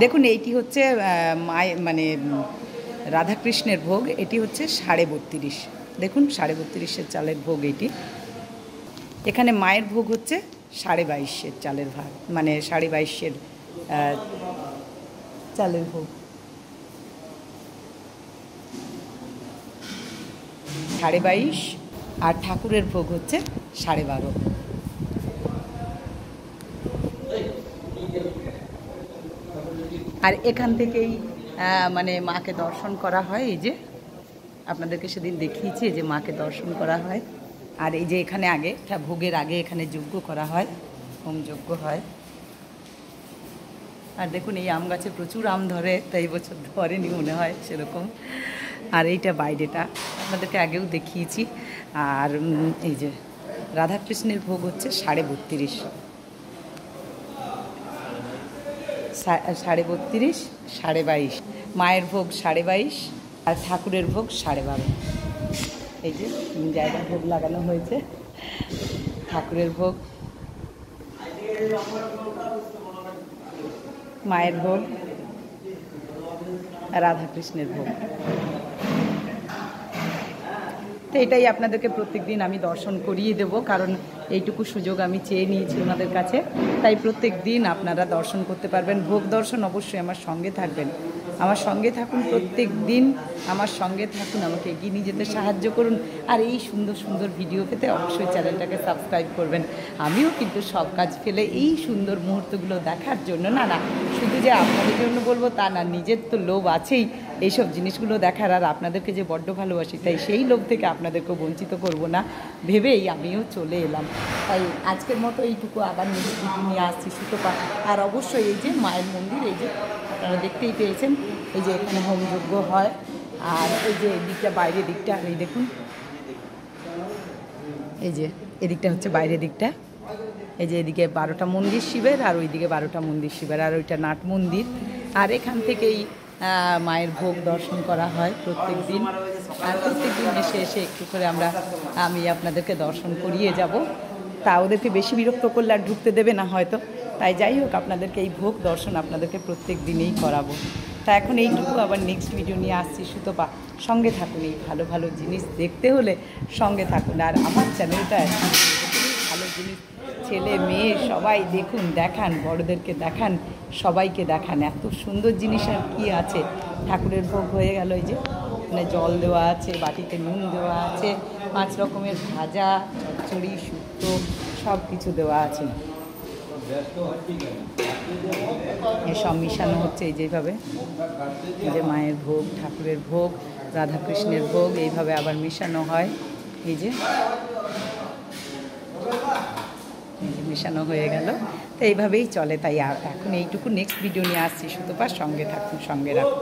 দেখুন এইটি হচ্ছে মায়ের মানে রাধাকৃষ্ণের ভোগ। এটি হচ্ছে 32.5, দেখুন 32.5 চালের ভোগ এটি। এখানে মায়ের ভোগ হচ্ছে 22.5 চালের ভাগ, মানে 22.5 চালের ভোগ। 22.5 আর ঠাকুরের ভোগ হচ্ছে 12.5। আর এখান থেকেই মানে মাকে দর্শন করা হয়। এই যে আপনাদেরকে সেদিন দেখিয়েছি যে মাকে দর্শন করা হয়। আর এই যে এখানে আগে ভোগের আগে এখানে যজ্ঞ করা হয়, হোম যজ্ঞ হয়। আর দেখুন এই আম গাছে প্রচুর আম ধরে, তাই বছর ধরেনি মনে হয় সেরকম। আর এইটা বাইরেটা আপনাদেরকে আগেও দেখিয়েছি। আর এই যে রাধাকৃষ্ণের ভোগ হচ্ছে 32.5, 32.5, 22.5। মায়ের ভোগ 22.5 আর ঠাকুরের ভোগ 12.5। এই যে 3 জায়গায় ভোগ লাগানো হয়েছে। ঠাকুরের ভোগ, মায়ের ভোগ, রাধাকৃষ্ণের ভোগ। তো এটাই আপনাদেরকে প্রত্যেক দিন আমি দর্শন করিয়ে দেব, কারণ এইটুকু সুযোগ আমি চেয়ে নিয়েছি ওনাদের কাছে। তাই প্রত্যেক দিন আপনারা দর্শন করতে পারবেন। ভোগ দর্শন অবশ্যই আমার সঙ্গে থাকবেন, আমার সঙ্গে থাকুন, প্রত্যেক দিন আমার সঙ্গে থাকুন, আমাকে এগিয়ে নিয়ে যেতে সাহায্য করুন। আর এই সুন্দর সুন্দর ভিডিও পেতে অবশ্যই চ্যানেলটাকে সাবস্ক্রাইব করবেন। আমিও কিন্তু সব কাজ ফেলে এই সুন্দর মুহূর্তগুলো দেখার জন্য, না শুধু যে আপনাদের জন্য বলবো তা না, নিজের তো লোভ আছেই এইসব জিনিসগুলো দেখার। আর আপনাদেরকে যে বড্ড ভালোবাসি, তাই সেই লোভ থেকে আপনাদেরকেও বঞ্চিত করব না ভেবেই আমিও চলে এলাম। তাই আজকের মতো এইটুকু, আবার নিজের নিয়ে আসছি সুতপা। আর অবশ্যই এই যে মায়ের মন্দির, এই যে আপনারা দেখতেই পেয়েছেন, এই যে এখানে হোমযজ্ঞ হয়। আর এই যে এদিকটা বাইরের দিকটা, এই দেখুন এই যে এদিকটা হচ্ছে বাইরের দিকটা। এই যে এদিকে 12টা মন্দির শিবের, আর ওইদিকে 12টা মন্দির শিবের, আর ওইটা নাট মন্দির। আর এখান থেকেই মায়ের ভোগ দর্শন করা হয় প্রত্যেক দিন। আর প্রত্যেক দিন এসে এসে একটু করে আমি আপনাদেরকে দর্শন করিয়ে যাব। তা ওদেরকে বেশি বিরক্ত করলে আর ঢুকতে দেবে না হয়তো, তাই যাই হোক আপনাদেরকে এই ভোগ দর্শন আপনাদেরকে প্রত্যেক দিনেই করাবো। তা এখন এইটুকু, আবার নেক্সট ভিডিও নিয়ে আসছি সুতপা। সঙ্গে থাকুন, এই ভালো ভালো জিনিস দেখতে হলে সঙ্গে থাকুন। আর আমার চ্যানেলটায় ভালো জিনিস ছেলে মেয়ে সবাই দেখুন, দেখান, বড়দেরকে দেখান, সবাইকে দেখান। এত সুন্দর জিনিস আর কি আছে। ঠাকুরের ভোগ হয়ে গেল, এই যে মানে জল দেওয়া আছে, বাটিতে নুন দেওয়া আছে, 5 রকমের ভাজা, চচ্চড়ি, শুক্তো সব কিছু দেওয়া আছে। এসব মিশানো হচ্ছে এই যেভাবে, এই যে মায়ের ভোগ, ঠাকুরের ভোগ, রাধাকৃষ্ণের ভোগ, এইভাবে আবার মিশানো হয়। এই যে মেশানো হয়ে গেল। তো এইভাবেই চলে। তাই এখন এইটুকু, নেক্সট ভিডিও নিয়ে আসছি সুতপার। সঙ্গে থাকুন, সঙ্গে রাখুন।